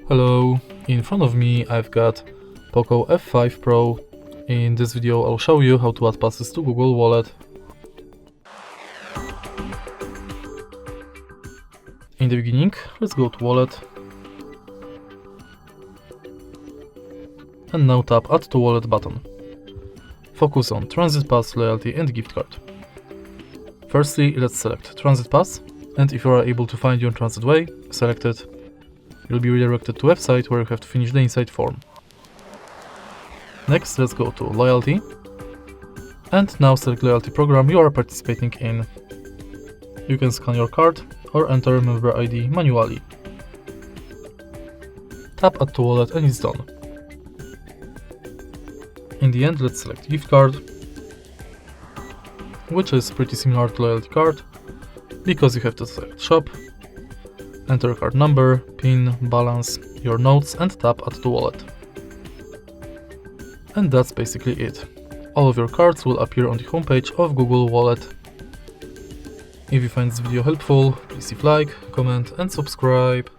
Hello, in front of me I've got POCO F5 Pro. In this video I'll show you how to add passes to Google Wallet. In the beginning, let's go to Wallet. And now tap Add to Wallet button. Focus on Transit Pass, Loyalty and Gift Card. Firstly, let's select Transit Pass, and if you are able to find your transit way, select it. You'll be redirected to a website where you have to finish the inside form. Next, let's go to Loyalty. And now select Loyalty program you are participating in. You can scan your card or enter a member ID manually. Tap Add to Wallet and it's done. In the end, let's select Gift Card, which is pretty similar to Loyalty Card, because you have to select Shop, enter card number, PIN, balance, your notes and tap Add to Wallet. And that's basically it. All of your cards will appear on the homepage of Google Wallet. If you find this video helpful, please leave like, comment and subscribe.